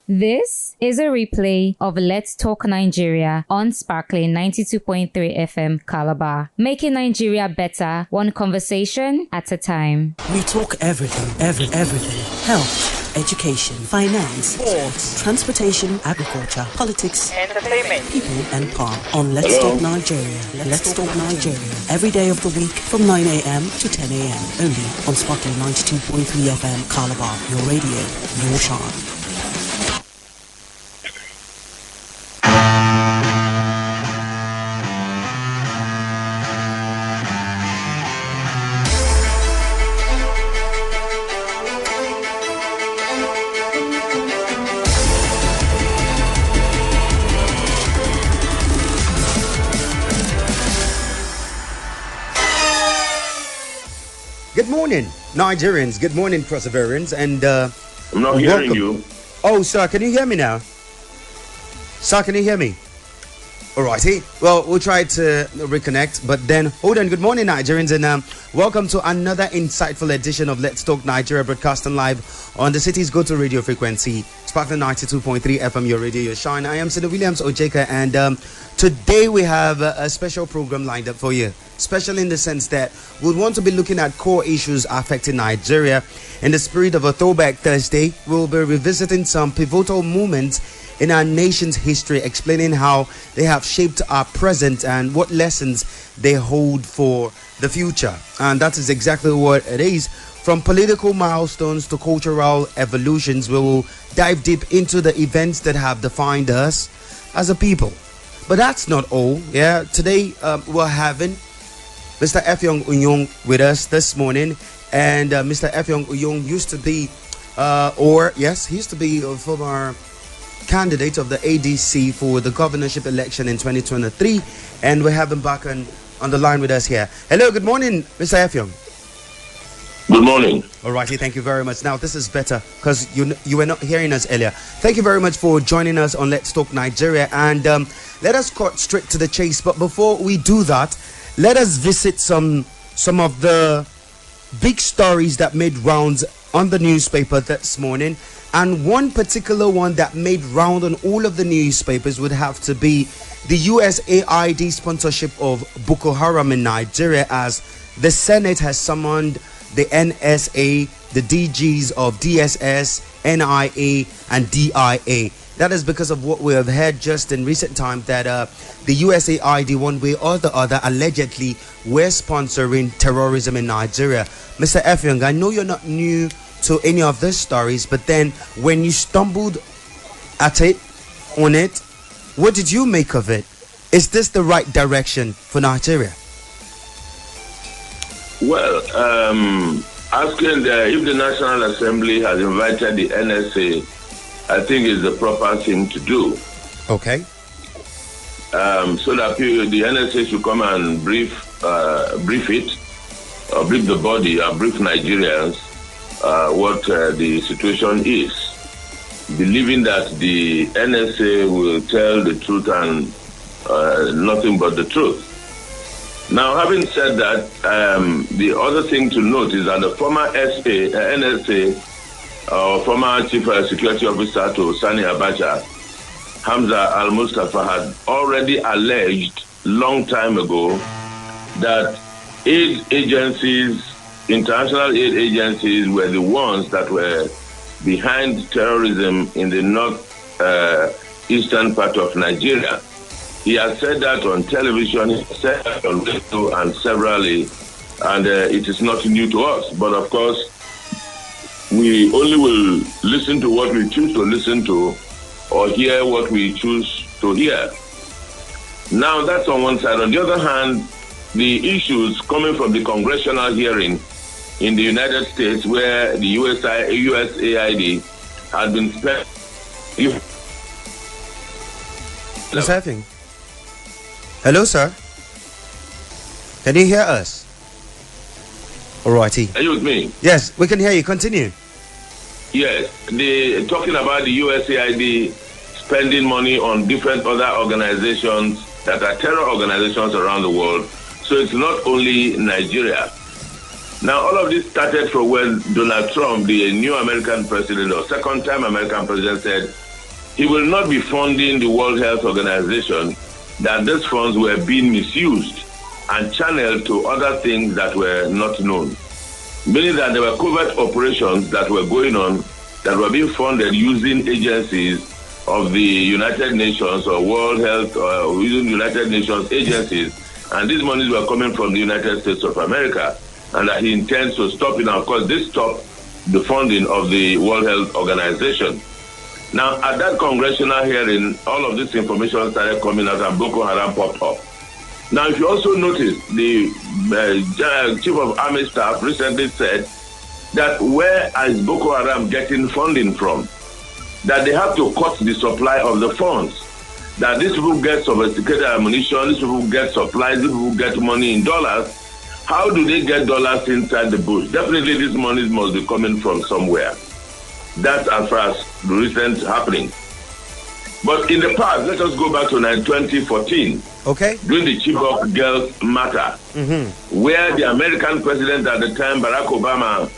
This is a replay of Let's Talk Nigeria on Sparkling 92.3 FM Calabar, making Nigeria better, one conversation at a time. We talk everything. Health, education, finance, sports, transportation, agriculture, politics, entertainment, people and power on Let's Talk Nigeria. Let's Talk Nigeria. Every day of the week from 9 a.m. to 10 a.m. Only on Sparkling 92.3 FM Calabar. Your radio, your charm. Good morning, Nigerians. Good morning, Perseverance. And I'm not hearing you. Oh, sir, can you hear me now? Sir, can you hear me? Alrighty. Well, we'll try to reconnect, but then hold on. Good morning, Nigerians, and welcome to another insightful edition of Let's Talk Nigeria, broadcasting live on the city's go-to radio frequency, Sparkling 92.3 FM, your radio, your shine. I am Senator Williams Ojeka, and today we have a special program lined up for you. Special in the sense that we want to be looking at core issues affecting Nigeria. In the spirit of a Throwback Thursday, we'll be revisiting some pivotal moments in our nation's history, explaining how they have shaped our present and what lessons they hold for the future. And that is exactly what it is. From political milestones to cultural evolutions, we will dive deep into the events that have defined us as a people. But that's not all. Yeah, today we're having Mr. Effiong Unyong with us this morning, and Mr. Effiong Unyong used to be, he used to be a former candidate of the ADC for the governorship election in 2023, and we have him back on the line with us here. Hello, good morning, Mr. Effiong. Good morning. Alrighty, thank you very much. Now this is better because you were not hearing us earlier. Thank you very much for joining us on Let's Talk Nigeria, and let us cut straight to the chase. But before we do that, let us visit some of the big stories that made rounds on the newspaper this morning. And one particular one that made round on all of the newspapers would have to be the USAID sponsorship of Boko Haram in Nigeria, as the Senate has summoned the NSA, the DGs of DSS, NIA, and DIA. That is because of what we have heard just in recent time, that the USAID, one way or the other, allegedly were sponsoring terrorism in Nigeria. Mr. Effiong, I know you're not new to any of these stories, but then when you stumbled at it, what did you make of it? Is this the right direction for Nigeria? Well, asking if the National Assembly has invited the NSA, I think is the proper thing to do. Okay. So that the NSA should come and brief it, or brief the body, or brief Nigerians what the situation is, believing that the NSA will tell the truth and nothing but the truth. Now, having said that, the other thing to note is that the former NSA, former Chief Security Officer to Sani Abacha, Hamza Al-Mustafa, had already alleged long time ago that aid agencies, international aid agencies, were the ones that were behind terrorism in the northeastern part of Nigeria. He has said that on television, he has said that on radio and severally, and it is not new to us. But of course, we only will listen to what we choose to listen to, or hear what we choose to hear. Now, that's on one side. On the other hand, the issues coming from the congressional hearing in the United States, where the USAID had been spent. What's happening? Hello, sir. Can you hear us? Alrighty. Are you with me? Yes, we can hear you. Continue. Yes, talking about the USAID spending money on different other organizations that are terror organizations around the world. So it's not only Nigeria. Now, all of this started from when Donald Trump, the new American president, or second-time American president, said he will not be funding the World Health Organization, that these funds were being misused and channeled to other things that were not known. Meaning that there were covert operations that were going on that were being funded using agencies of the United Nations or World Health or using United Nations agencies, and these monies were coming from the United States of America, and that he intends to stop it. And of course, this stopped the funding of the World Health Organization. Now, at that congressional hearing, all of this information started coming out and Boko Haram popped up. Now, if you also notice, the Chief of Army Staff recently said that where is Boko Haram getting funding from? That they have to cut the supply of the funds. That these people get sophisticated ammunition, these people get supplies, these people get money in dollars. How do they get dollars inside the bush? Definitely these monies must be coming from somewhere. That's as far as the recent happening. But in the past, let us go back to 2014. Okay. During the Chibok girls matter, where the American president at the time, Barack Obama,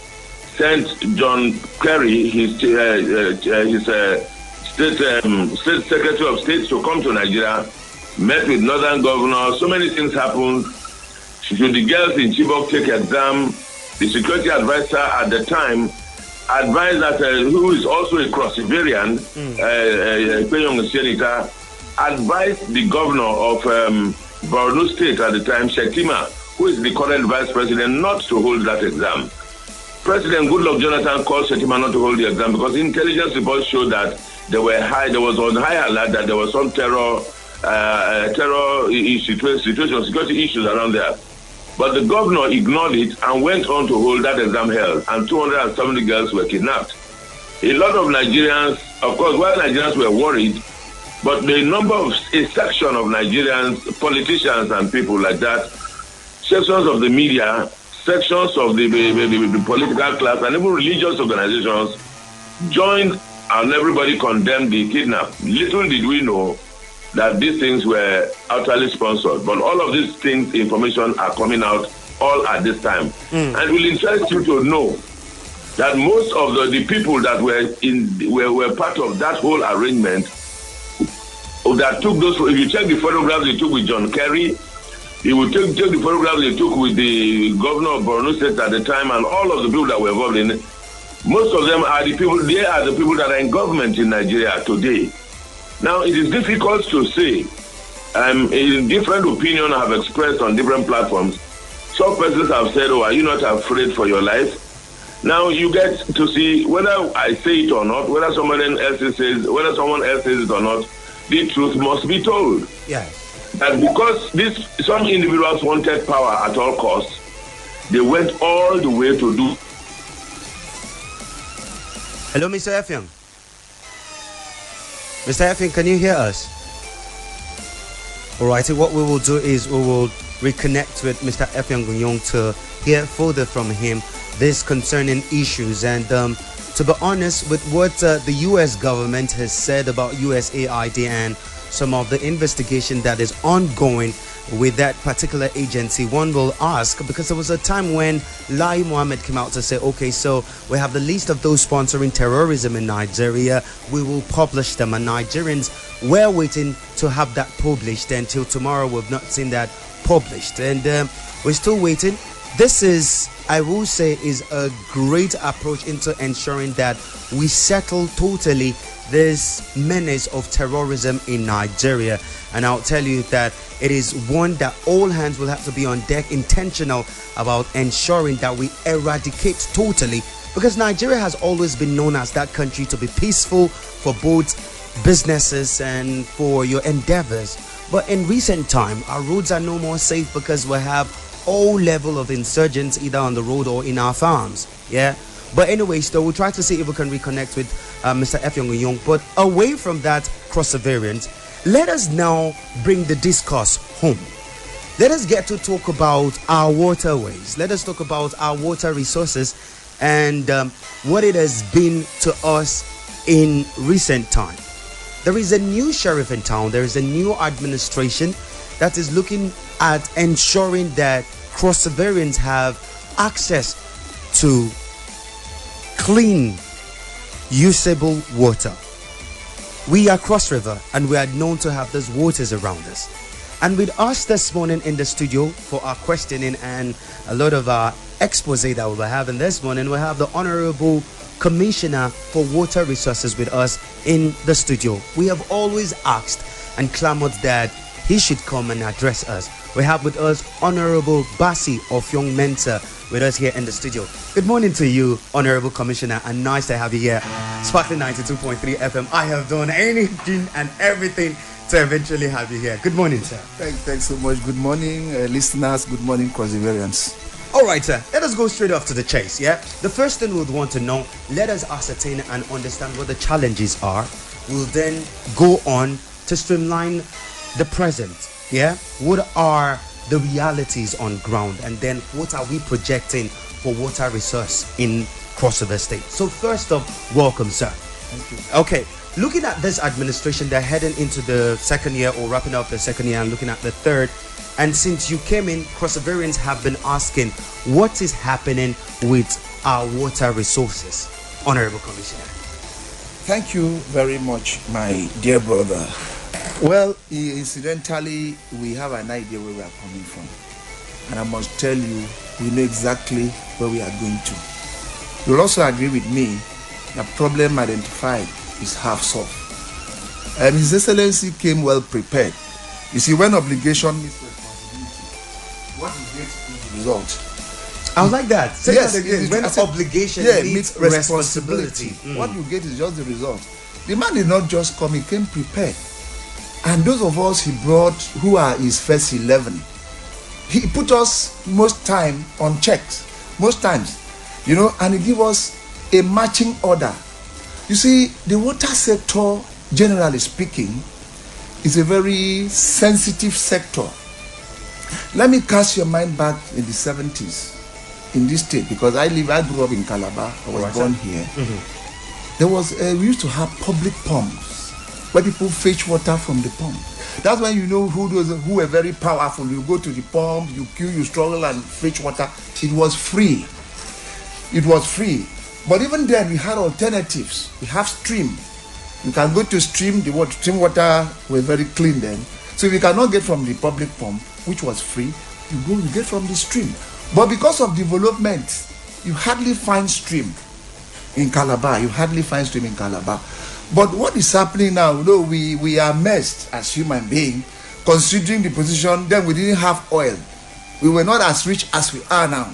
sent John Kerry, his state secretary of state, to come to Nigeria, met with northern governors. So many things happened. Should the girls in Chibok take exam? The security advisor at the time advised that, who is also a cross-Siberian, advised the governor of Borno State at the time, Shetima, who is the current vice president, not to hold that exam. President Goodluck Jonathan called Shetima not to hold the exam because intelligence reports showed that there was on high alert that there was some security issues around there. But the governor ignored it and went on to hold that exam held, and 270 girls were kidnapped. A lot of Nigerians, of course, while Nigerians were worried, but the number of, a section of Nigerians, politicians and people like that, sections of the media, sections of the political class, and even religious organizations joined, and everybody condemned the kidnap. Little did we know that these things were utterly sponsored. But all of these things, information are coming out all at this time. And it will interest you to know that most of the people that were part of that whole arrangement, that took those, if you check the photographs they took with John Kerry, you will check the photographs they took with the governor of Borno State at the time, and all of the people that were involved in it, most of them are the people, they are the people that are in government in Nigeria today. Now, it is difficult to say. In different opinions I have expressed on different platforms. Some persons have said, oh, are you not afraid for your life? Now, you get to see whether I say it or not, whether someone else says it or not, the truth must be told. Yes. And because some individuals wanted power at all costs, they went all the way to do. Hello, Mr. Effiong. Mr. Effiong, can you hear us? Alright, what we will do is we will reconnect with Mr. Effiong Gunyong to hear further from him this concerning issues. And to be honest with what the US government has said about USAID and some of the investigation that is ongoing with that particular agency, one will ask, because there was a time when Lai Mohammed came out to say, okay, so we have the list of those sponsoring terrorism in Nigeria, we will publish them, and Nigerians were waiting to have that published. Until tomorrow we've not seen that published, and we're still waiting. This is, I will say, is a great approach into ensuring that we settle totally this menace of terrorism in Nigeria. And I'll tell you that it is one that all hands will have to be on deck, intentional about ensuring that we eradicate totally, because Nigeria has always been known as that country to be peaceful for both businesses and for your endeavors. But in recent time, our roads are no more safe because we have all level of insurgents either on the road or in our farms. Yeah. But anyway, so we'll try to see if we can reconnect with Mr. Effiong Gunyong. But away from that cross-surveillance, let us now bring the discourse home. Let us get to talk about our waterways. Let us talk about our water resources and what it has been to us in recent time. There is a new sheriff in town. There is a new administration that is looking at ensuring that cross-surveillance have access to clean, usable water. We are Cross River and we are known to have those waters around us. And with us this morning in the studio for our questioning and a lot of our expose that we'll be having this morning, we have the Honorable Commissioner for Water Resources with us in the studio. We have always asked and clamored that he should come and address us. We have with us Honorable Basi of Young Mentor with us here in the studio. Good morning to you, Honorable Commissioner, and nice to have you here. Sparkling 92.3 FM. I have done anything and everything to eventually have you here. Good morning, sir. Thanks so much. Good morning, listeners. Good morning, Crossivarians. All right, sir. Let us go straight off to the chase, yeah? The first thing we would want to know, let us ascertain and understand what the challenges are. We'll then go on to streamline the present, yeah? What are the realities on ground, and then what are we projecting for water resource in Cross River State? So first off, welcome, sir. Thank you. Okay, looking at this administration, they're heading into the second year or wrapping up the second year and looking at the third. And since you came in, Cross Riverians have been asking what is happening with our water resources. Honorable Commissioner. Thank you very much, my dear brother. Well, incidentally, we have an idea where we are coming from. And I must tell you, we know exactly where we are going to. You'll also agree with me that problem identified is half solved. His Excellency came well prepared. You see, when obligation meets responsibility, what is great is the result. I like that. Say Yes, that again. When obligation meets responsibility. What you get is just the result. The man did not just come, he came prepared. And those of us he brought who are his first 11, he put us most time on checks, most times, you know, and he give us a matching order. You see, the water sector, generally speaking, is a very sensitive sector. Let me cast your mind back in the 70s in this state, because I grew up in Calabar, I was born here. Mm-hmm. There was, we used to have public pumps where people fetch water from the pump. That's when you know who were very powerful. You go to the pump, you queue, you struggle and fetch water. It was free. It was free. But even then, we had alternatives. We have stream. You can go to stream. The stream water were very clean then. So if you cannot get from the public pump, which was free, you get from the stream. But because of development, you hardly find stream in Calabar. You hardly find stream in Calabar. But what is happening now, we are messed as human beings, considering the position, then we didn't have oil. We were not as rich as we are now.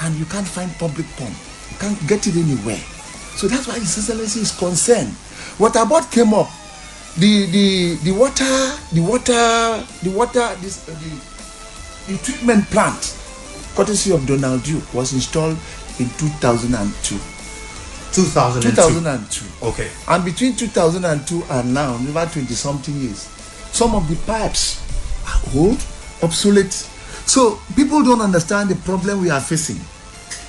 And you can't find public pump. You can't get it anywhere. So that's why His Excellency is concerned. Water board came up. The treatment plant, courtesy of Donald Duke, was installed in 2002. 2002. Okay. And between 2002 and now, over 20-something years, some of the pipes are old, obsolete. So people don't understand the problem we are facing.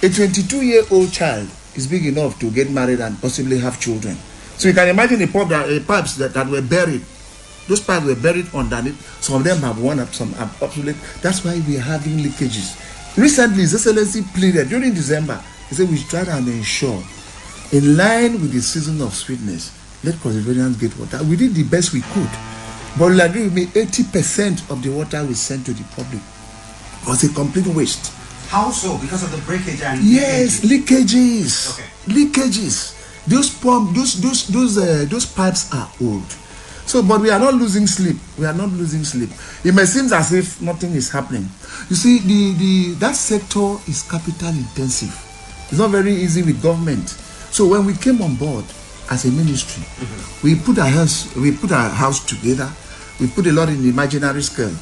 A 22-year-old child is big enough to get married and possibly have children. So you can imagine the pipes that were buried. Those pipes were buried underneath. Some of them have worn up, some are obsolete. That's why we are having leakages. Recently, His Excellency pleaded during December. He said we should try and ensure, in line with the season of sweetness, let Crossivarians get water. We did the best we could. But you'll agree with me, 80% of the water we sent to the public was a complete waste. How so? Because of the breakage and yes, leakages. Okay. Leakages. Those pipes are old. So, but we are not losing sleep. We are not losing sleep. It may seem as if nothing is happening. You see, that sector is capital intensive. It's not very easy with government. So when we came on board as a ministry, we put our house together. We put a lot in the imaginary scale.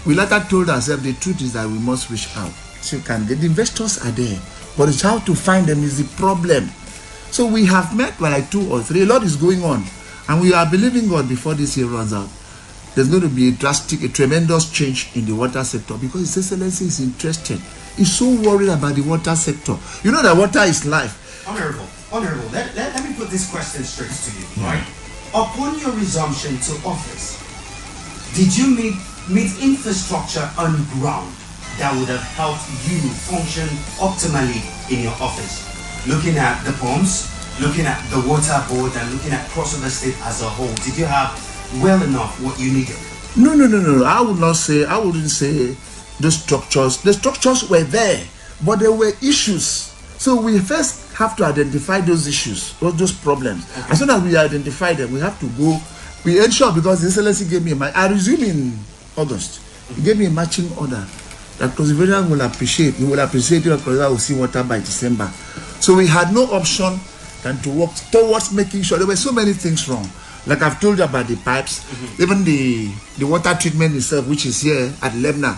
We later told ourselves the truth is that we must reach out. So you can get the investors are there, but it's how to find them is the problem. So we have met like 2 or 3. A lot is going on, and we are believing God before this year runs out. There's going to be a tremendous change in the water sector because His Excellency is interested. He's so worried about the water sector. You know that water is life. Honorable, let me put this question straight to you, right? Upon your resumption to office, did you meet infrastructure on ground that would have helped you function optimally in your office? Looking at the pumps, looking at the water board and looking at Crossover State as a whole, did you have well enough what you needed? No. I wouldn't say the structures were there, but there were issues. So we first have to identify those issues, those problems. Okay. As soon as we identify them, we have to go. We ensure, because the Excellency gave me I resume in August. He gave me a matching order that Crossiverian will appreciate. He will appreciate it, because I will see water by December. So we had no option than to work towards making sure. There were so many things wrong. Like I've told you about the pipes, even the water treatment itself, which is here at Lebna,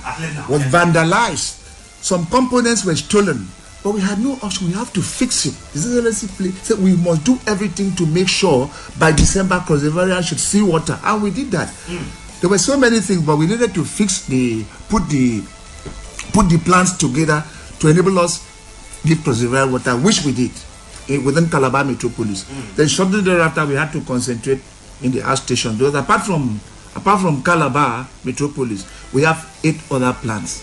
was vandalized. Some components were stolen, but we had no option. We have to fix it. So we must do everything to make sure by December Crossiverian should see water, and we did that. There were so many things, but we needed to put the plans together to enable us give Crossiverian water, which we did within Calabar Metropolis. Then shortly thereafter, we had to concentrate in the outstation. Because apart from Calabar Metropolis, we have 8 other plants.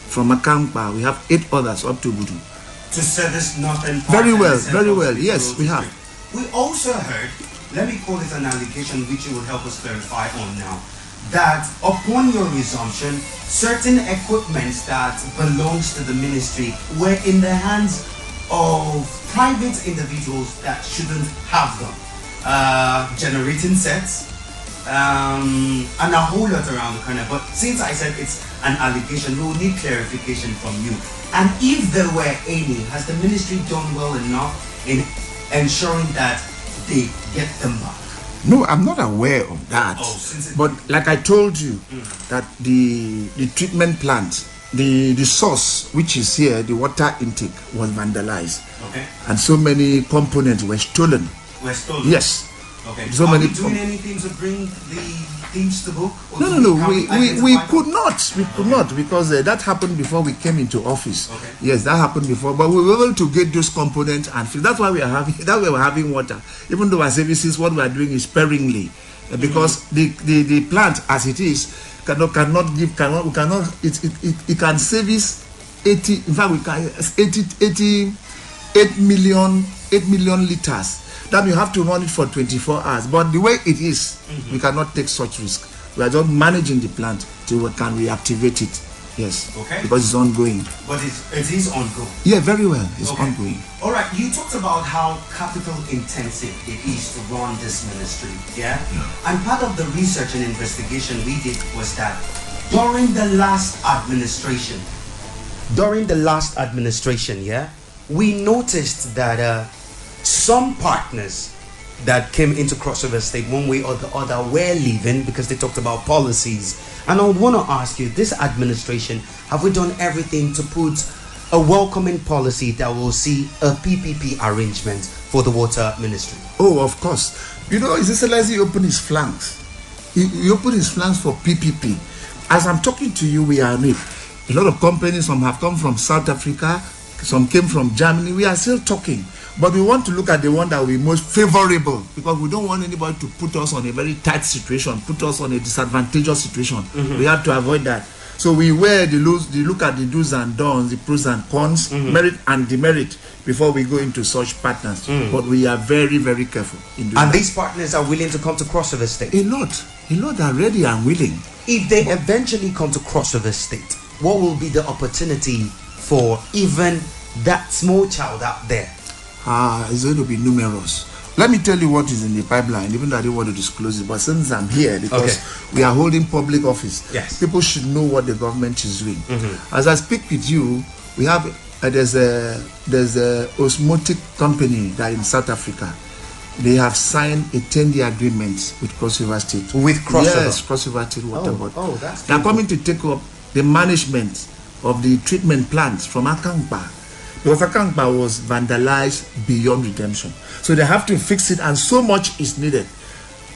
From Akampa, we have 8 others up to Budu. To service northern part. Very well. Yes, we have. We also heard, let me call it an allegation which you will help us clarify on now, that upon your resumption, certain equipment that belongs to the ministry were in the hands of private individuals that shouldn't have them. Generating sets, and a whole lot around the corner. But since I said it's an allegation, we will need clarification from you. And if there were any, has the ministry done well enough in ensuring that they get them back? No, I'm not aware of that. But like I told you, that the treatment plant, the source which is here, the water intake, was vandalized. Okay. And so many components were stolen. Yes. Okay. So Are many we doing anything to bring the thieves to book? No. We could not. We could not, because that happened before we came into office. Okay. Yes, that happened before. But we were able to get those components, and that's why we are having water. Even though our services, what we are doing is sparingly, because the plant as it is it can service 80. In fact, we can 8 million liters. Then you have to run it for 24 hours. But the way it is, we cannot take such risk. We are just managing the plant till we can reactivate it. Yes. Okay. Because it's ongoing. But it is ongoing. Yeah, very well. It's ongoing. All right. You talked about how capital intensive it is to run this ministry. Yeah. And part of the research and investigation we did was that during the last administration, we noticed that some partners that came into Crossover State one way or the other were leaving because they talked about policies. And I would want to ask you, this administration, have we done everything to put a welcoming policy that will see a PPP arrangement for the water ministry? Oh, of course. You know, His Excellency opened his flanks. He opened his flanks for PPP. As I'm talking to you, we are in it. A lot of companies, some have come from South Africa, some came from Germany. We are still talking. But we want to look at the one that will be most favorable, because we don't want anybody to put us on a very tight situation, put us on a disadvantageous situation. We have to avoid that. So we look at the do's and don'ts, the pros and cons, merit and demerit, before we go into such partners. But we are very, very careful in doing that. And these partners are willing to come to Crossover State? A lot are ready and willing. If they eventually come to Crossover State, what will be the opportunity for even that small child out there? It's going to be numerous. Let me tell you what is in the pipeline, even though I don't want to disclose it. But since I'm here, because we are holding public office, people should know what the government is doing. As I speak with you, we have there's a osmotic company that in South Africa. They have signed a 10-year agreement with Cross River State. With Cross River? Yes, Cross River State Water Board. That's They are coming to take up the management of the treatment plants from Akampa. Because Akampa was vandalized beyond redemption. So they have to fix it, and so much is needed.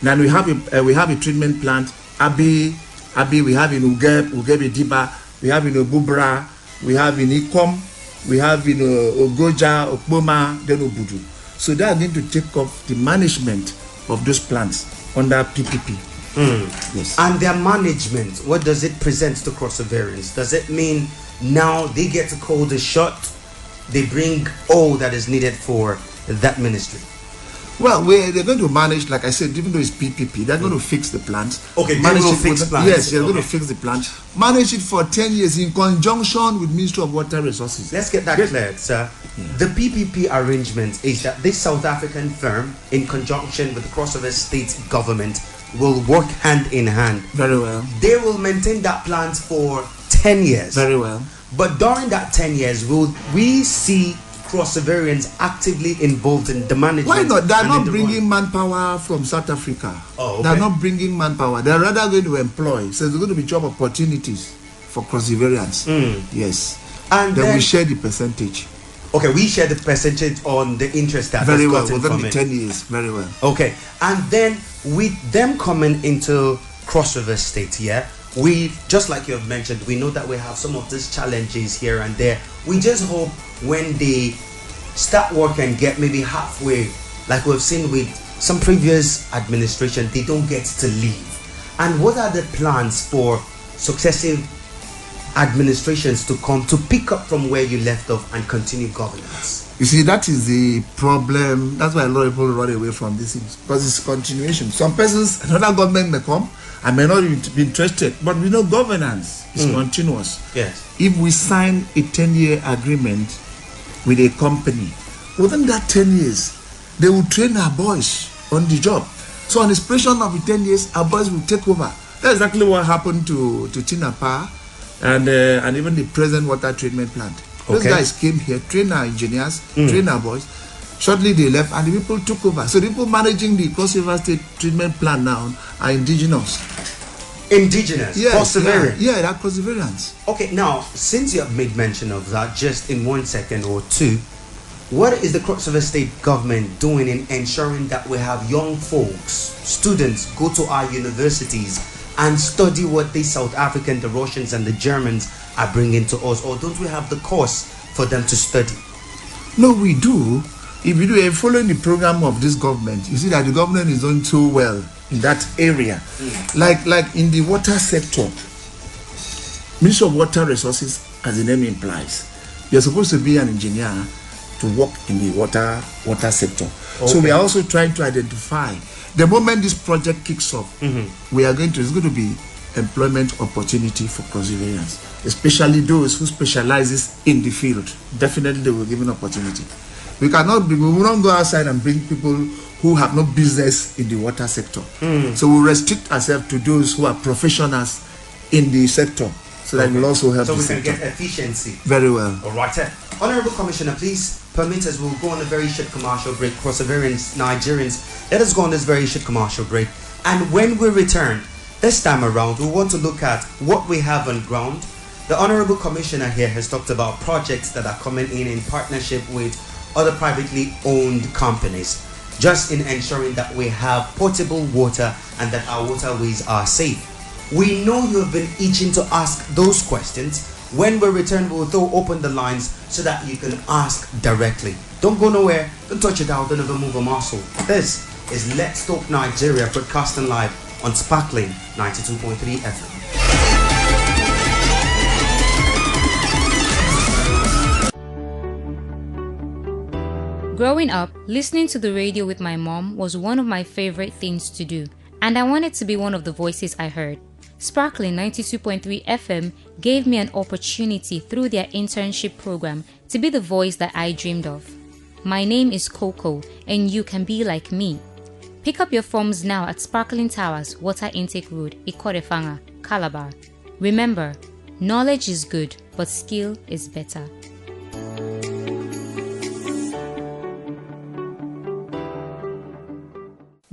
Now we have a treatment plant, Abi, we have in Ugeb Diba, we have in Obubra, we have in Ikom, we have in Ogoja, Okboma, then Obudu. So they are going to take up the management of those plants under PPP. Yes. And their management, what does it present to Crossoverians? Does it mean now they get to call the shot? They bring all that is needed for that ministry? Well, they're going to manage, like I said, even though it's PPP, they're going to fix the plant. Okay, manage they will it fix with- plants. Yes, they're going Okay. to fix the plant. Manage it for 10 years in conjunction with Ministry of Water Resources. Let's get that cleared, sir. The PPP arrangement is that this South African firm, in conjunction with the Crossover State government, will work hand in hand. Very well. They will maintain that plant for 10 years. Very well. But during that 10 years, will we see Crossoverians actively involved in the management? Why not? They're and not in the bringing run? manpower from South Africa. Oh, okay. They're not bringing manpower. They're rather going to employ. So there's going to be job opportunities for Crossoverians. Yes. And Then then, we share the percentage. okay, we share the percentage on the interest that Very was well. gotten Within from the it. 10 years. Very well. Okay, and then with them coming into Cross River State, yeah, we, just like you have mentioned, we know that we have some of these challenges here and there. We just hope when they start work and get maybe halfway, like we've seen with some previous administration, they don't get to leave. And what are the plans for successive administrations to come to pick up from where you left off and continue governance? You see, that is the problem. That's why a lot of people run away from these things, because it's continuation. Some persons, another government may come and may not be interested, but we know governance is continuous. Yes. If we sign a 10-year agreement with a company, within that 10 years, they will train our boys on the job. So on the expiration of the 10 years, our boys will take over. That's exactly what happened to Tinapa and even the present water treatment plant. Those Okay. guys came here, trained our engineers, trained our boys. Shortly they left and the people took over. So the people managing the Cross River State treatment plant now are indigenous. Indigenous, Crossoverians. Yeah, they're Crossoverians. Okay, now, since you have made mention of that, just in 1 second or two, what is the Cross River State government doing in ensuring that we have young folks, students, go to our universities and study what the South African, the Russians and the Germans are bringing to us? Or don't we have the course for them to study? No, we do. If you do, if following the program of this government, you see that the government is doing too well in that area. Like in the water sector, Ministry of Water Resources, as the name implies, you're supposed to be an engineer to work in the water sector. So we are also trying to identify the moment this project kicks off, it's going to be employment opportunity for Crossoverians, especially those who specializes in the field. Definitely they will give an opportunity. We will not go outside and bring people who have no business in the water sector. So we restrict ourselves to those who are professionals in the sector, so that will also help So the we can sector. get efficiency. Very well. All right. Honorable Commissioner, please permit us, we'll go on a very short commercial break. Crossoverians, Nigerians, let us go on this very short commercial break. And when we return, this time around, we want to look at what we have on ground. The Honorable Commissioner here has talked about projects that are coming in partnership with other privately owned companies, just in ensuring that we have potable water and that our waterways are safe. We know you have been itching to ask those questions. When we return, we will open the lines so that you can ask directly. Don't go nowhere, don't touch it out, don't ever move a muscle. This is Let's Talk Nigeria, broadcasting live on Sparkling 92.3 FM. Growing up, listening to the radio with my mom was one of my favorite things to do, and I wanted to be one of the voices I heard. Sparkling 92.3 FM gave me an opportunity through their internship program to be the voice that I dreamed of. My name is Coco, and you can be like me. Pick up your forms now at Sparkling Towers, Water Intake Road, Ikorefanga, Calabar. Remember, knowledge is good, but skill is better.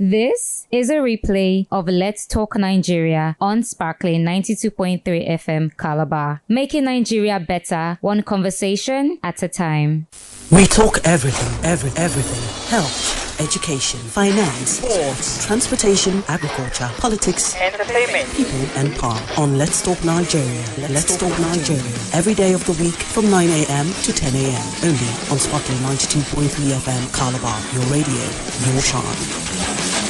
This is a replay of Let's Talk Nigeria on Sparkling 92.3 FM Calabar, making Nigeria better, one conversation at a time. We talk everything. Health, education, finance, sports, transportation, agriculture, politics, entertainment, people and power on Let's Talk Nigeria. Let's Talk Nigeria. Every day of the week from 9 a.m. to 10 a.m. Only on Sparkling 92.3 FM Calabar. Your radio, your charm.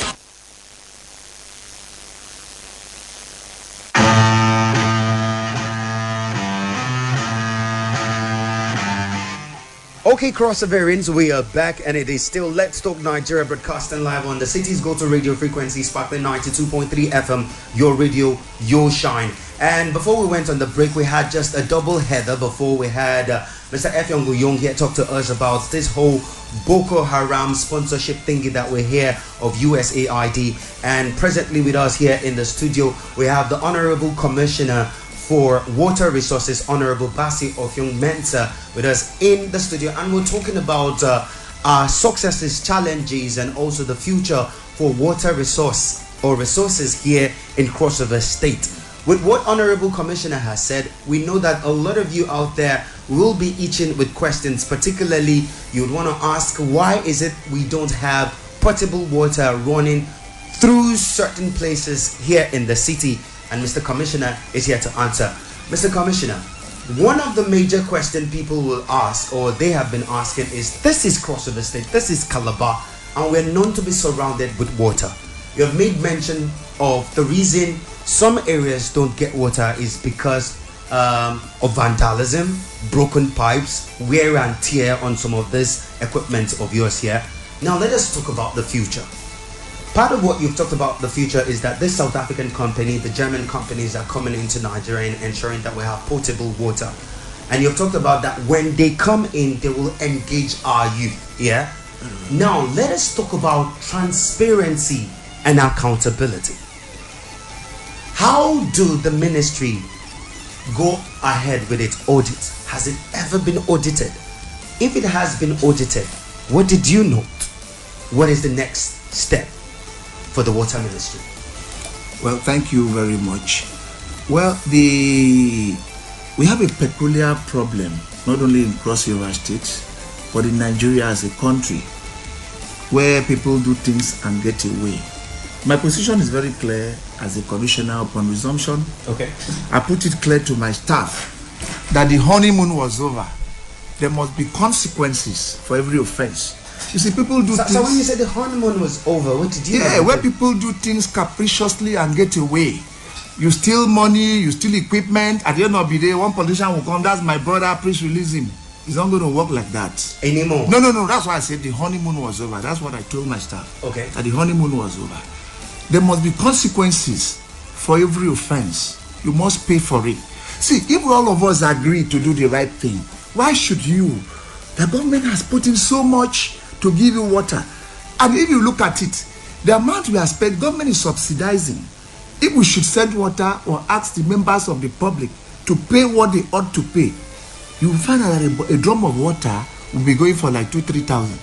Okay, Crossoverians, we are back, and it is still Let's Talk Nigeria, broadcasting live on the city's go-to radio frequency, Sparkling 92.3 FM, your radio, your shine. And before we went on the break, we had just a double header. Before we had Mr. Effiong Guyong here talk to us about this whole Boko Haram sponsorship thingy that we hear of USAID. And presently with us here in the studio, we have the Honorable Commissioner for Water Resources, Honorable Basi Offiong-Mensah, with us in the studio, and we're talking about our successes, challenges, and also the future for water resources here in Crossover State. With what Honorable Commissioner has said, we know that a lot of you out there will be itching with questions. Particularly, you would want to ask, why is it we don't have potable water running through certain places here in the city? And Mr. Commissioner is here to answer. Mr. Commissioner, one of the major questions people will ask, or they have been asking, is this is Crossover State, this is Calabar, and we're known to be surrounded with water. You have made mention of the reason some areas don't get water is because of vandalism, broken pipes, wear and tear on some of this equipment of yours here. Now let us talk about the future. Part of what you've talked about the future is that this South African company, the German companies are coming into Nigeria and ensuring that we have potable water. And you've talked about that when they come in, they will engage our youth. Yeah? Now, let us talk about transparency and accountability. How do the ministry go ahead with its audits? Has it ever been audited? If it has been audited, what did you note? What is the next step for the water ministry? Well, thank you very much. Well, we have a peculiar problem, not only in Cross River State, but in Nigeria as a country, where people do things and get away. My position is very clear as a commissioner upon resumption. Okay. I put it clear to my staff that the honeymoon was over. There must be consequences for every offense. You see, people do things... So when you said the honeymoon was over, what did you mean? Yeah, where people do things capriciously and get away. You steal money, you steal equipment. At the end of the day, one politician will come, that's my brother, please release him. It's not going to work like that. Anymore? No. That's why I said the honeymoon was over. That's what I told my staff. Okay. That the honeymoon was over. There must be consequences for every offense. You must pay for it. See, if all of us agree to do the right thing, why should you? The government has put in so much to give you water. And if you look at it, the amount we are spending, government is subsidizing. If we should send water or ask the members of the public to pay what they ought to pay, you will find that a drum of water will be going for like 2,000-3,000.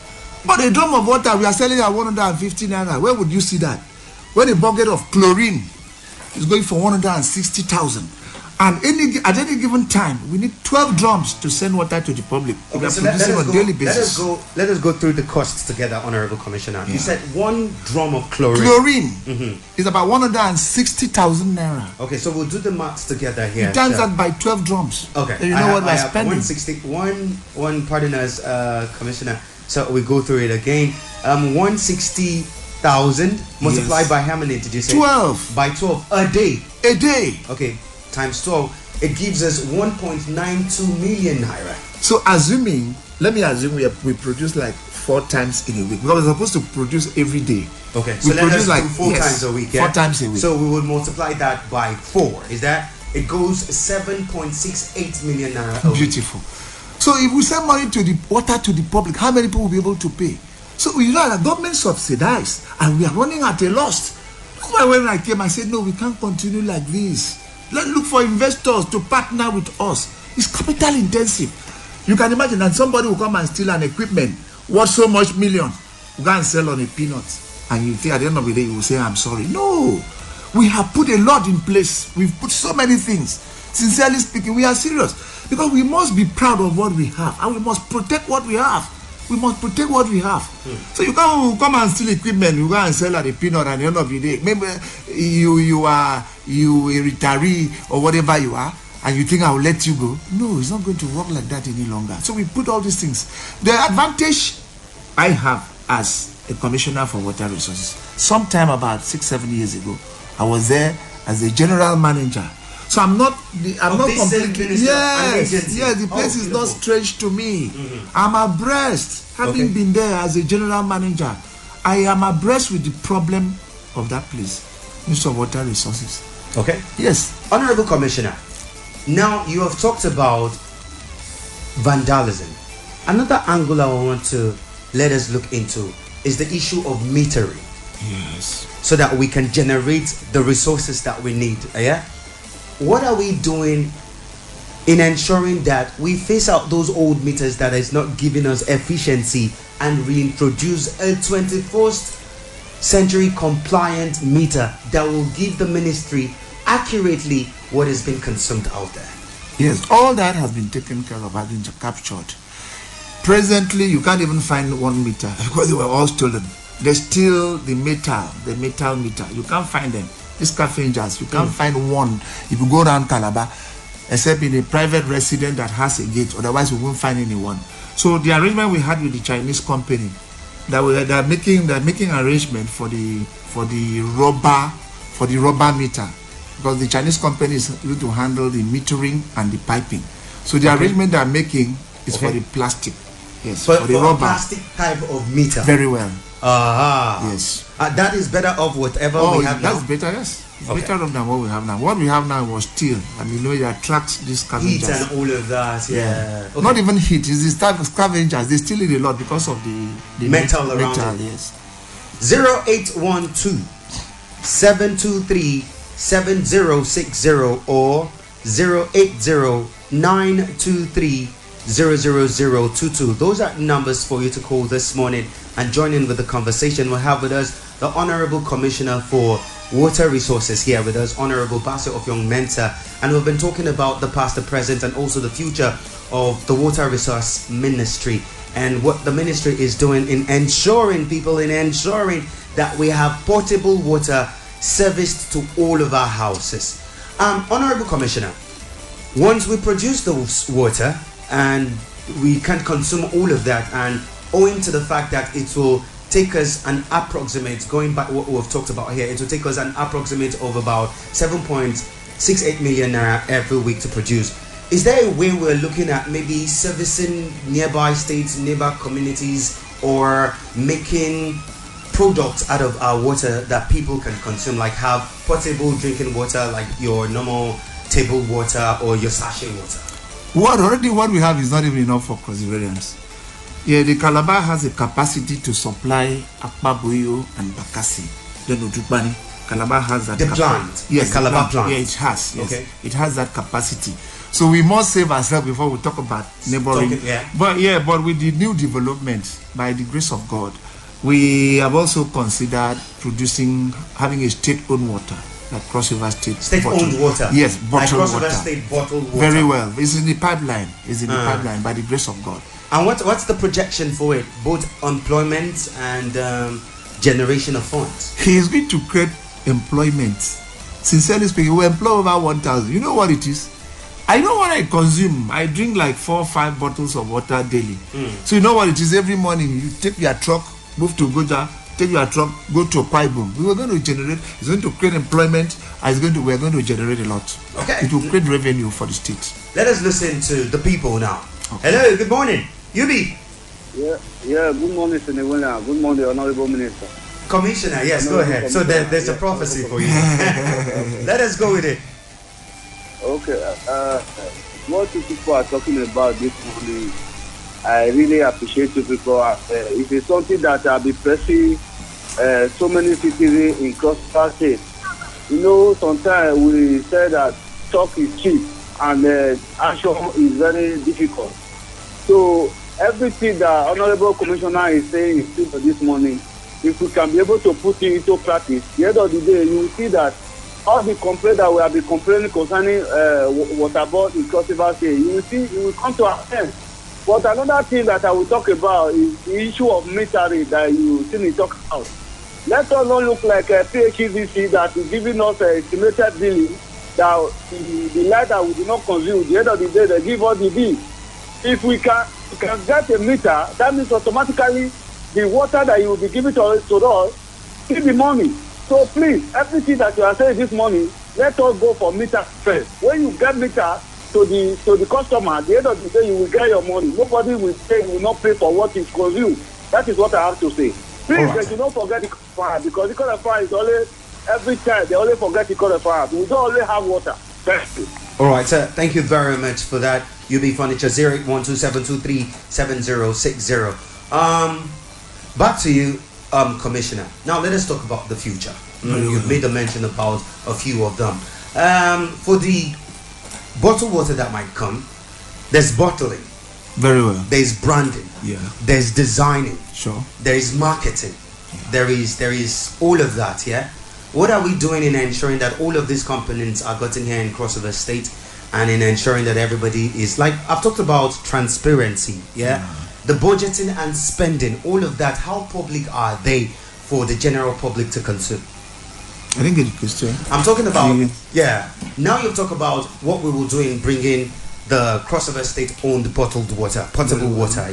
But a drum of water we are selling at 150 naira. Where would you see that? When a bucket of chlorine is going for 160,000. And at any given time, we need 12 drums to send water to the public. Okay, we are so producing on a daily basis. Let us go through the costs together, Honorable Commissioner. Yeah. You said 1 drum of chlorine. Chlorine is about 160,000 naira. Okay, so we'll do the maths together here. It turns out by 12 drums. Okay. You know what we're spending. 161, pardon us, Commissioner. So we go through it again. 160,000 multiplied by how many did you say? 12. By 12 a day. A day. Okay. Times 12, it gives us 1.92 million naira. So let me assume we produce like 4 times in a week, because we're supposed to produce every day. Okay, we so let us like do 4 times a week. Yeah? 4 times a week. So we would multiply that by 4. Is that it goes 7.68 million naira? Beautiful. So if we send money to the water to the public, how many people will be able to pay? So you know, the government subsidized, and we are running at a loss. That's why when I came, I said, no, we can't continue like this. Let's look for investors to partner with us. It's capital intensive. You can imagine that somebody will come and steal an equipment worth so much million, we go and sell on a peanut, and you think at the end of the day you will say, I'm sorry. No, we have put a lot in place. We've put so many things. Sincerely speaking, we are serious, because we must be proud of what we have, and we must protect what we have. We must protect what we have. So you can't come and steal equipment, you go and sell at a peanut, at the end of the day, maybe you a retiree or whatever you are, and you think I will let you go. No, it's not going to work like that any longer. So we put all these things. The advantage I have as a commissioner for water resources, sometime about 6-7 years ago, I was there as a general manager So I'm not completely. Yes, the place is not strange to me. I'm abreast, having been there as a general manager. I am abreast with the problem of that place, Minister of Water Resources. Okay. Yes. Honorable Commissioner, now you have talked about vandalism. Another angle I want to let us look into is the issue of metering. Yes. So that we can generate the resources that we need. Yeah. What are we doing in ensuring that we phase out those old meters that is not giving us efficiency and reintroduce a 21st century compliant meter that will give the ministry accurately what has been consumed out there? Yes, all that has been taken care of, has been captured. Presently, you can't even find 1 meter because they were all stolen. There's still the metal meter. You can't find them. These scavengers, you can't find one if you go around Calabar, except in a private residence that has a gate. Otherwise, you won't find anyone. So the arrangement we had with the Chinese company, they're making arrangement for the rubber meter, because the Chinese company is going to handle the metering and the piping. So the arrangement they're making is for the plastic. Yes, for the rubber plastic type of meter. Very well. Yes. That is better of whatever we have now. That's better, yes. It's better off than what we have now. What we have now was steel. And you know, it attracts these scavengers. Heat and all of that, yeah. Okay. Not even heat, it's the type of scavengers. They steal it a lot because of the metal around it. Yes. 0812 723 7060 or 080 923 00022. Those are numbers for you to call this morning and join in with the conversation. We'll have with us the Honorable Commissioner for Water Resources here with us, Honorable Bassel of Young Mentor, and we've been talking about the past, the present, and also the future of the Water Resource Ministry and what the ministry is doing in ensuring that we have potable water serviced to all of our houses. Honorable Commissioner, once we produce those water and we can't consume all of that, and owing to the fact that it will take us an approximate, going back what we've talked about here, it will take us an approximate of about 7.68 million naira every week to produce. Is there a way we're looking at maybe servicing nearby states, neighbor communities, or making products out of our water that people can consume, like have potable drinking water like your normal table water or your sachet water? What we have is not even enough for Cross-Riverians. Yeah, the Calabar has a capacity to supply Akpabuyo and Bakassi. Then Ojukbani. Calabar has that plant. Yes, the Calabar plant. Yeah, it has. Yes. Okay. It has that capacity. So we must save ourselves before we talk about neighboring. But with the new development, by the grace of God, we have also considered having a state-owned water. Like Cross River State. State-owned water? Yes, bottled Cross water. River State bottled water. Very well. It's in the pipeline. By the grace of God. And what's the projection for it? Both employment and generation of funds? He is going to create employment. Sincerely speaking, we employ over 1,000. You know what it is? I know what I consume. I drink like 4 or 5 bottles of water daily. So you know what it is? Every morning you take your truck, move to Goja, take your truck, go to Kwaibum. We are going to generate. It's going to create employment. We are going to generate a lot. Okay. It will create revenue for the state. Let us listen to the people now. Okay. Hello. Good morning. Yubi. Yeah. Good morning, Senator. Good morning, Honorable Minister. Commissioner. Yes. Go ahead. So there's a prophecy for you. Let us go with it. Okay. What you people are talking about this morning, I really appreciate you people. It is something that I'll be pressing so many citizens in Cross River State. You know, sometimes we say that talk is cheap and action is very difficult. So everything that Honorable Commissioner is saying this morning, if we can be able to put it into practice, at the end of the day, you will see that all the complaints that we have been complaining concerning water board in Cross River State, you will see, it will come to our end. But another thing that I will talk about is the issue of metering that you still talk about. Let us not look like a PHEDC that is giving us an estimated billing that the light that we do not consume, at the end of the day, they give us the bill. If we can get a meter, that means automatically the water that you will be giving to us, give the money. So please, everything that you are saying this morning, let us go for meter first. When you get meter to the customer, at the end of the day, you will get your money. Nobody will not pay for what is consumed. That is what I have to say. Please, they do not forget the fire, because the fire is only, every time they only forget the fire. We don't only have water. Thank you. All right, sir. Thank you very much for that. UB Furniture 0812-723-7060. Back to you, Commissioner. Now let us talk about the future. You've made a mention about a few of them. For the bottled water that might come, there's bottling. Very well. There's branding. Yeah. There's designing. Sure. There is marketing. Yeah. There is all of that. Yeah. What are we doing in ensuring that all of these components are gotten here in Crossover State, and in ensuring that everybody is, like I've talked about, transparency, the budgeting and spending, all of that, how public are they for the general public to consume? I think it's Christian. I'm talking about, now you talk about what we will do in bringing the Crossover State owned bottled water, potable water,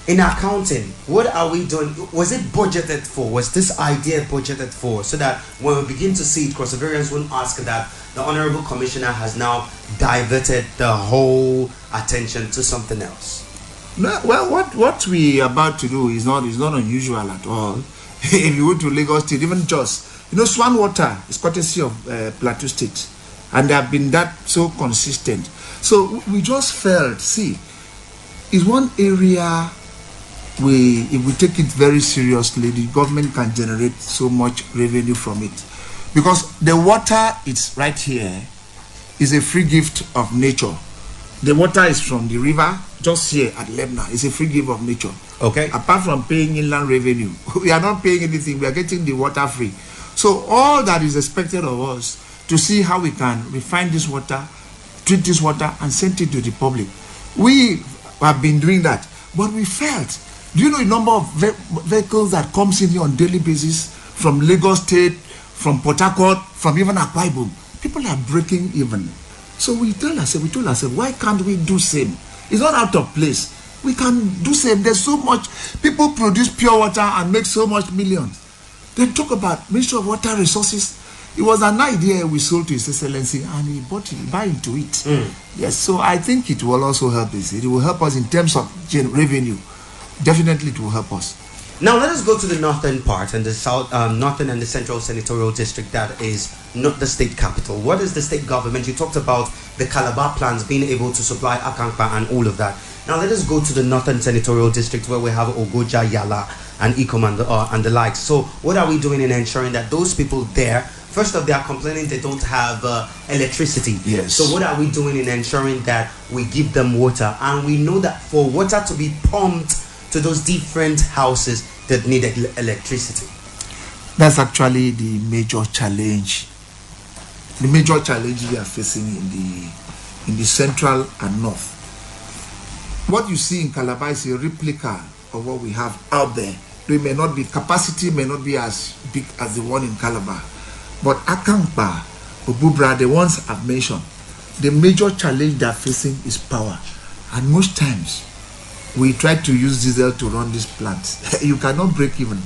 In accounting, what are we doing? Was it budgeted for? Was this idea budgeted for? So that when we begin to see it, Crossoverians won't ask that the Honorable Commissioner has now diverted the whole attention to something else. No, well, what we are about to do is not unusual at all. If you go to Lagos State, even just, Swan Water is courtesy of Plateau State, and they have been that so consistent. So we just felt, is one area if we take it very seriously, the government can generate so much revenue from it, because the water is right here is a free gift of nature. The water is from the river just here at Lebna. It's a free gift of nature. Okay. Apart from paying inland revenue, we are not paying anything. We are getting the water free. So all that is expected of us to see how we can refine this water, treat this water, and send it to the public. We have been doing that, but we felt. Do you know the number of vehicles that comes in here on daily basis from Lagos State, from Port Harcourt, from even Akwa Ibom? People are breaking even. So we told ourselves, why can't we do same? It's not out of place. We can do same. There's so much. People produce pure water and make so much millions. Then talk about Ministry of Water Resources. It was an idea we sold to His Excellency, and he buy into it. Yes, so I think it will also help us. It will help us in terms of revenue. Definitely it will help us. Now let us go to the northern part and the south, northern and the central senatorial district that is not the state capital. What is the state government? You talked about the Calabar plans being able to supply Akankpa and all of that. Now let us go to the northern senatorial district where we have Ogoja, Yala and Ikom and the likes. So what are we doing in ensuring that those people there, first off, they are complaining they don't have electricity. Yes. So what are we doing in ensuring that we give them water? And we know that for water to be pumped to those different houses that need electricity. That's actually the major challenge. The major challenge we are facing in the central and north. What you see in Calabar is a replica of what we have out there. Capacity may not be as big as the one in Calabar, but Akankpa, Obubra, the ones I've mentioned, the major challenge they are facing is power, and most times we try to use diesel to run these plants. You cannot break even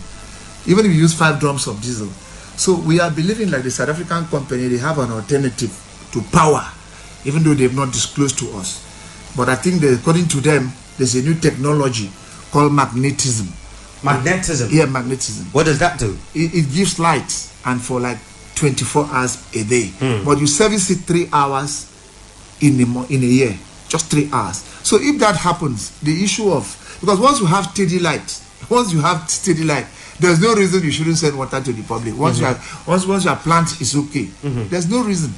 if you use 5 drums of diesel. So we are believing, like the South African company, they have an alternative to power, even though they have not disclosed to us. But I think that according to them, there's a new technology called magnetism. Magnetism? Yeah, magnetism. What does that do? It gives light, and for like 24 hours a day. But you service it 3 hours in a year. Just 3 hours. So if that happens, the issue of, because once you have steady light, there's no reason you shouldn't send water to the public. Once your plant is okay, there's no reason.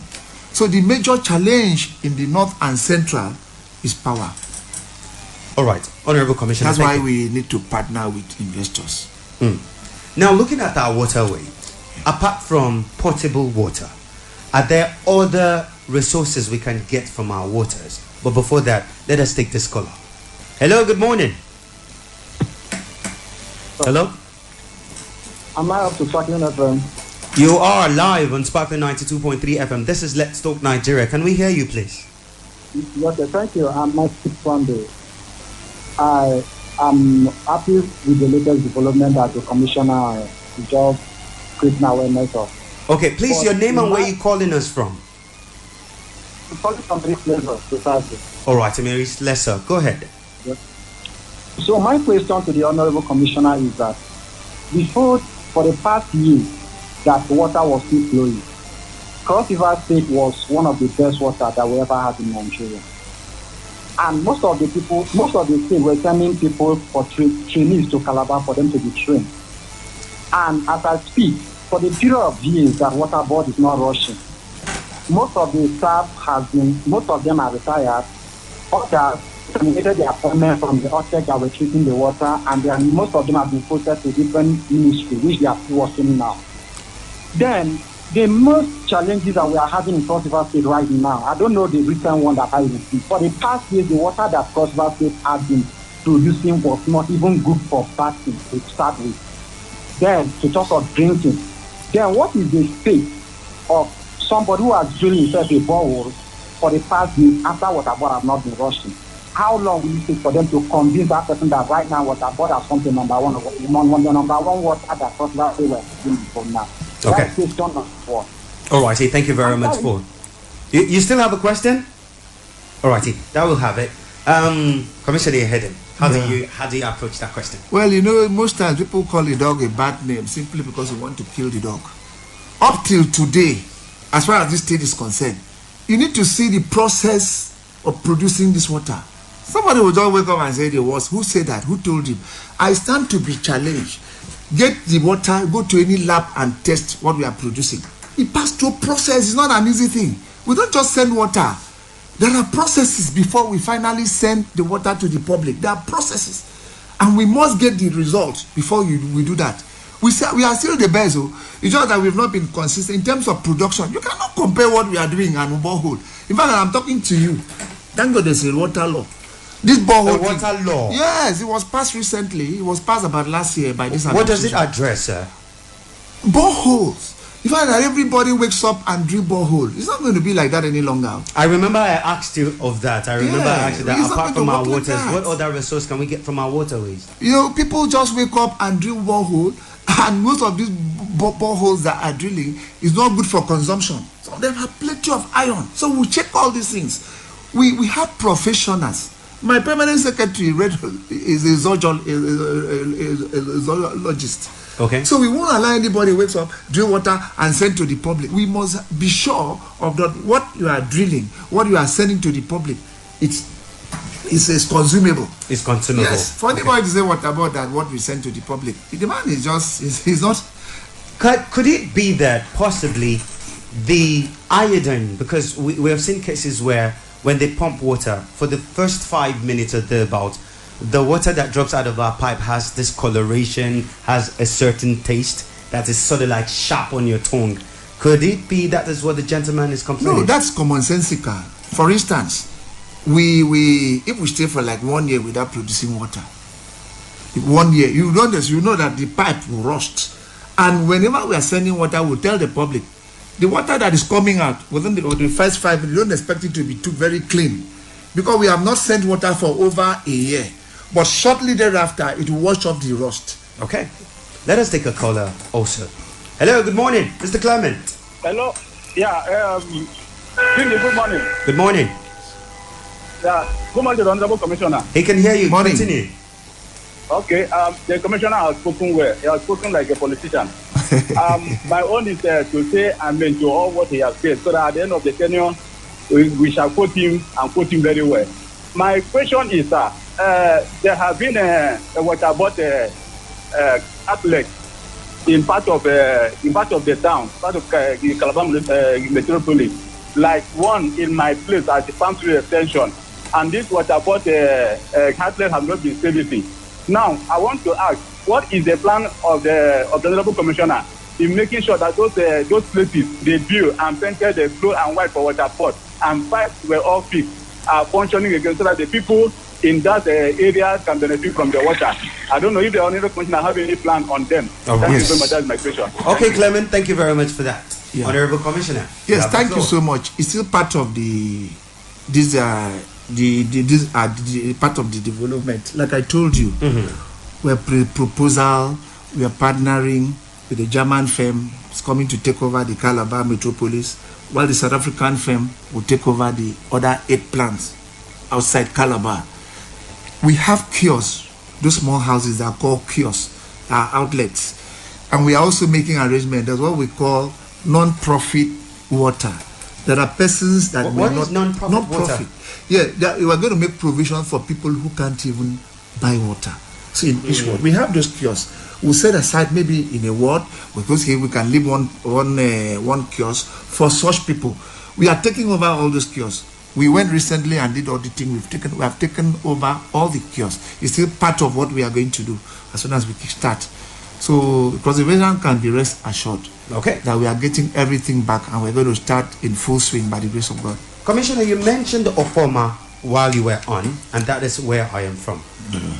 So the major challenge in the north and central is power. All right, Honorable Commissioner. That's why we need to partner with investors. Now, looking at our waterway, apart from potable water, are there other resources we can get from our waters? But before that, let us take this caller. Hello, good morning. Hello? Am I up to Sparkling FM? You are live on Sparkling 92.3 FM. This is Let's Talk Nigeria. Can we hear you, please? Yes, thank you. I'm Mike Sunday. I am happy with the latest development that the Commissioner just creating awareness of. Okay, please, But your name and where my- you calling us from? I'm calling from this level, precisely. All right, Amiris Lesser, go ahead. So my question to the Honorable Commissioner is that before, for the past year, that water was still flowing, Cross River State was one of the best water that we ever had in Nigeria. And most of the state were sending people for trainees to Calabar for them to be trained. And as I speak, for the period of years that water board is not rushing, most of the staff most of them are retired. Others terminated their appointment from the OTEC that were treating the water, and then most of them have been posted to different ministries, which they are still working now. Then, the most challenges that we are having in Cross River State right now, I don't know the recent one that I will see. For the past years, the water that Cross River State has been producing was not even good for bathing to start with. Then, to talk of drinking. Then, what is the state of somebody who has drilled himself a borehole for the past years after water board has not been rushing? How long will it take for them to convince that person that right now water board has come to number one water that Cross River State were doing before now? Okay. That's question number 4. All righty, thank you very much for. You still have a question? All righty, that will have it. Commissioner Hedden, how do you approach that question? Well, you know, most times people call a dog a bad name simply because you want to kill the dog. Up till today, as far as this state is concerned, you need to see the process of producing this water. Somebody will just wake up and say there was. Who said that? Who told him? I stand to be challenged. Get the water, go to any lab and test what we are producing. It passed through a process. It's not an easy thing. We don't just send water. There are processes before we finally send the water to the public. There are processes. And we must get the results before we do that. We are still the best. It's just that we've not been consistent in terms of production. You cannot compare what we are doing and borehole. In fact, I'm talking to you. Thank God there's a water law. This borehole. The water law? Yes, it was passed recently. It was passed about last year by this. What does it address, sir? Boreholes. In fact, that everybody wakes up and drill borehole. It's not going to be like that any longer. I remember I asked you of that. I remember I asked you that. It's not Apart going from to our work like waters, that. what other resource can we get from our waterways? You know, people just wake up and drill borehole, and most of these boreholes that are drilling is not good for consumption. Some of them have plenty of iron. So we check all these things. We have professionals. My permanent secretary is a zoologist. Okay. So we won't allow anybody wakes up, drill water, and send to the public. We must be sure of that what you are drilling, what you are sending to the public, it's consumable. It's consumable. Yes. For anybody to say what about that, what we send to the public, the man is just he's not. Could it be that possibly the iodine, because we have seen cases where when they pump water, for the first 5 minutes or thereabout, the water that drops out of our pipe has this coloration, has a certain taste that is sort of like sharp on your tongue. Could it be that is what the gentleman is complaining? No, that's commonsensical. For instance, if we stay for like 1 year without producing water, 1 year, you know that the pipe will rust. And whenever we are sending water, we'll tell the public, the water that is coming out within the first 5 minutes, you don't expect it to be very clean. Because we have not sent water for over a year. But shortly thereafter, it will wash off the rust. Okay. Let us take a caller also. Hello, good morning, Mr. Clement. Hello. Yeah, good morning. Good morning. Yeah, good morning to the Honorable Commissioner. He can hear you. Morning. Continue. Okay, the Commissioner has spoken well. He has spoken like a politician. My own is to say amen to all what he has said, so that at the end of the tenure, we shall quote him and quote him very well. My question is, there have been a water board outlet in part of the town, part of the Calabar metropolis, like one in my place at the Palm Tree Extension, and this water board outlet has not been servicing. Now, I want to ask, what is the plan of the Honorable Commissioner in making sure that those places they built and painted the blue and white for water pot and pipes were all fixed, are functioning again, so that the people in that area can benefit from the water? I don't know if the Honorable Commissioner have any plan on them. Thank you very much. That's my question. Okay, Clement, thank you very much for that. Yeah. Honorable Commissioner. Yes, thank you so much. It's still part of the part of the development. Like I told you, we're proposal, we are partnering, with a German firm is coming to take over the Calabar metropolis, while the South African firm will take over the other 8 plants outside Calabar. We have kiosks, those small houses that are called kiosks, are outlets. And we are also making arrangements. That's what we call non-profit water. There are persons that what is non-profit water? Yeah, we are going to make provision for people who can't even buy water. So in each ward, we have those kiosks. We'll set aside maybe in a ward, because here we can leave one kiosk for such people. We are taking over all those kiosks. We went recently and did auditing. We have taken over all the kiosks. It's still part of what we are going to do as soon as we start. So conservation can be rest assured, that we are getting everything back, and we're going to start in full swing by the grace of God. Commissioner, you mentioned Opoma while you were on, and that is where I am from.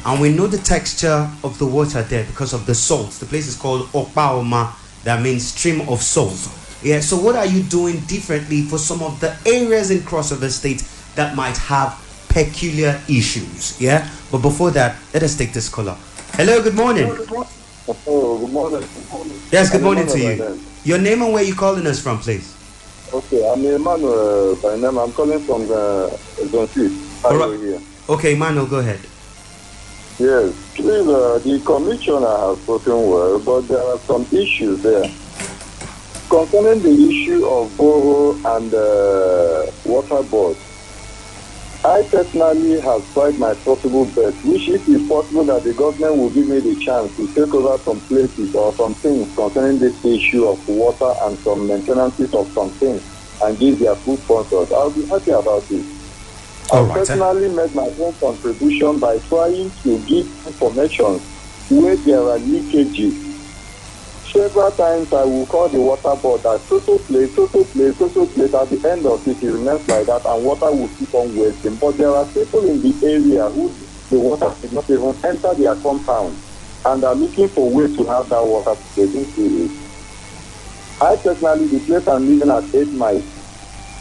And we know the texture of the water there because of the salts. The place is called Opaoma, that means stream of salt. Yeah, so what are you doing differently for some of the areas in Cross River State that might have peculiar issues? Yeah, but before that, let us take this caller. Hello, good morning. Oh, good morning. Yes, good morning to you. Your name and where you calling us from, please? Okay, I'm Emmanuel by name. I'm calling from the Zone 6. Here. Okay, Emmanuel, go ahead. Yes, please, the commissioner has spoken well, but there are some issues there. Concerning the issue of borehole and water board, I personally have tried my possible best, which if it's possible that the government will give me the chance to take over some places or some things concerning this issue of water and some maintenances of some things and give their full sponsors, I'll be happy about it. I personally made my own contribution by trying to give information where there are leakages. Several times I will call the water board that total place. At the end of it remains like that, and water will keep on wasting. But there are people in the area who the water did not even enter their compound and are looking for ways to have that water produced to it. I personally, the place I'm living at 8 miles,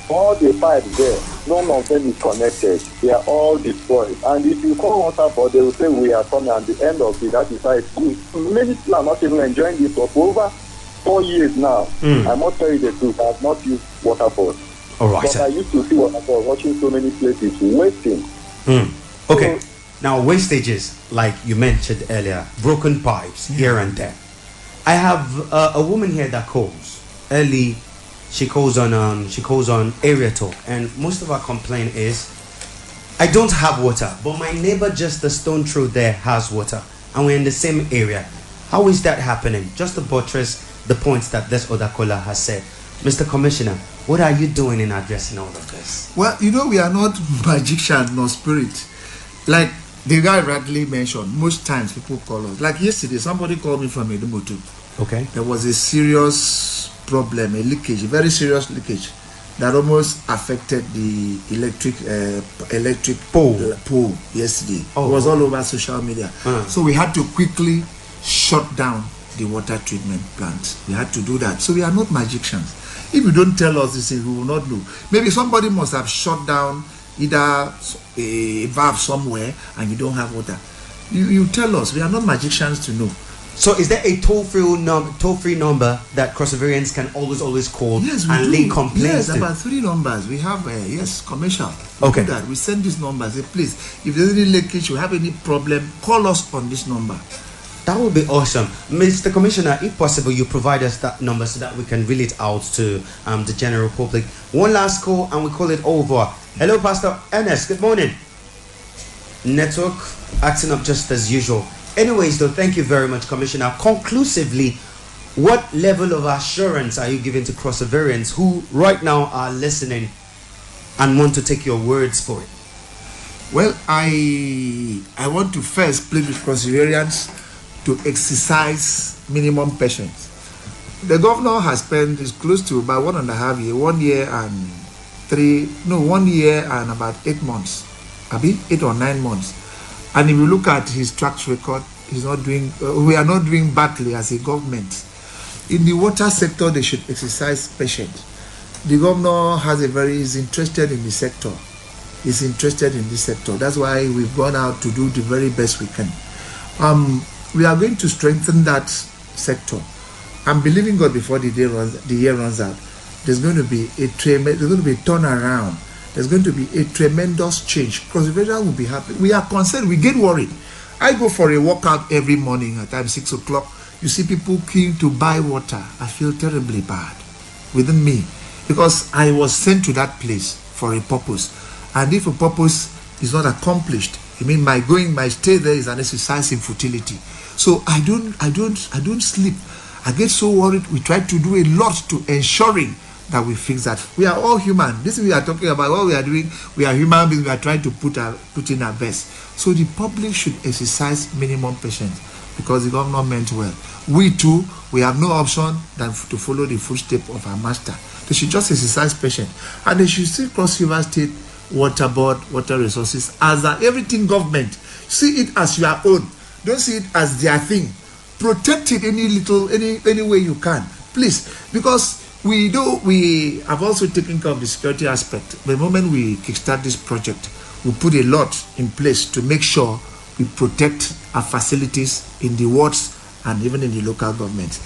all the pipes there, none of them is connected. They are all destroyed. And if you call water board, they will say we are coming, and the end of it, that is how it's good. Many people are not even enjoying this for over 4 years now. I must tell you the truth, I have not used water board. All right. But I used to see water board watching so many places wasting. Okay. Now, wastages, like you mentioned earlier, broken pipes here and there. I have a woman here that calls early. She calls on Area Talk, and most of her complaint is, I don't have water, but my neighbor just a stone throw there has water, and we're in the same area. How is that happening? Just to buttress the points that this other caller has said. Mr. Commissioner, what are you doing in addressing all of this? Well, we are not magicians nor spirit. Like the guy rightly mentioned, most times people call us. Like yesterday, somebody called me from Edumotu. Okay. There was a serious problem, a leakage, a very serious leakage that almost affected the electric pole yesterday. It was all over social media. So we had to quickly shut down the water treatment plant. We had to do that. So we are not magicians. If you don't tell us this, we will not know. Maybe somebody must have shut down either a valve somewhere and you don't have water. You tell us. We are not magicians to know. So is there a toll-free number that Crossoverians can always call and lay complaints to? Yes, about 3 numbers. We have, commercial. Okay. Do that. We send this number. Say, please, if there's any leakage, you have any problem, call us on this number. That would be awesome. Mr. Commissioner, if possible, you provide us that number so that we can reel it out to the general public. One last call and we call it over. Hello, Pastor Ernest. Good morning. Network acting up just as usual. Anyways, though, thank you very much, Commissioner. Conclusively, what level of assurance are you giving to Crossoverians who right now are listening and want to take your words for it? Well, I want to first plead with Crossoverians to exercise minimum patience. The governor has spent close to about 1.5 years, 1 year and 1 year and about 8 months, 8 or 9 months. And if you look at his track record, he's not doing. We are not doing badly as a government. In the water sector, they should exercise patience. The governor is interested in the sector. He's interested in this sector. That's why we've gone out to do the very best we can. We are going to strengthen that sector. I'm believing God before the year runs out. There's going to be a turnaround. There's going to be a tremendous change. Cross River will be happy. We are concerned. We get worried. I go for a workout every morning at time 6 o'clock. You see people queuing to buy water. I feel terribly bad within me because I was sent to that place for a purpose. And if a purpose is not accomplished, I mean my stay there is an exercise in futility. So I don't sleep. I get so worried. We try to do a lot to ensuring that we fix that. We are all human. This we are talking about, what we are doing, we are human beings. We are trying to put in our best. So the public should exercise minimum patience because the government meant well. We too, we have no option than to follow the footsteps of our master. They should just exercise patience. And they should still Cross River State Water Board, Water Resources as everything government. See it as your own. Don't see it as their thing. Protect it any way you can. Please. Because we have also taken care of the security aspect. The moment we kickstart this project, we put a lot in place to make sure we protect our facilities in the wards and even in the local government.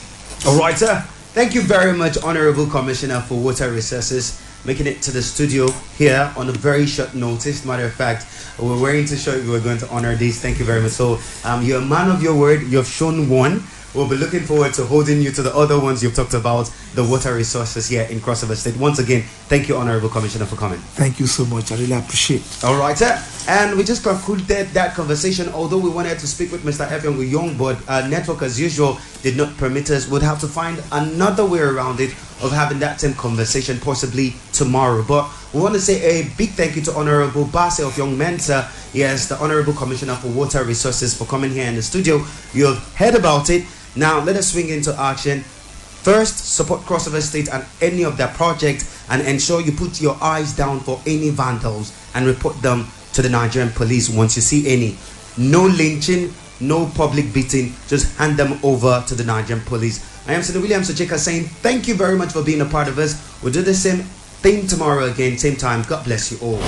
All right, sir. Thank you very much, Honorable Commissioner for Water Resources, making it to the studio here on a very short notice. Matter of fact, we were waiting to show you we were going to honor this. Thank you very much. So you're a man of your word. You've shown one. We'll be looking forward to holding you to the other ones you've talked about, the water resources here in Cross River State. Once again, thank you, Honorable Commissioner, for coming. Thank you so much. I really appreciate it. All right, sir. And we just concluded that conversation. Although we wanted to speak with Mr. Effiong Young, but our network, as usual, did not permit us. We'd have to find another way around it of having that same conversation, possibly tomorrow. But we want to say a big thank you to Honorable Basse of Young Mensa, yes, the Honorable Commissioner for Water Resources, for coming here in the studio. You've heard about it. Now, let us swing into action. First, support Cross River State and any of their projects and ensure you put your eyes down for any vandals and report them to the Nigerian police once you see any. No lynching, no public beating, just hand them over to the Nigerian police. I am Senator Williams Ojeka saying thank you very much for being a part of us. We'll do the same thing tomorrow again, same time. God bless you all.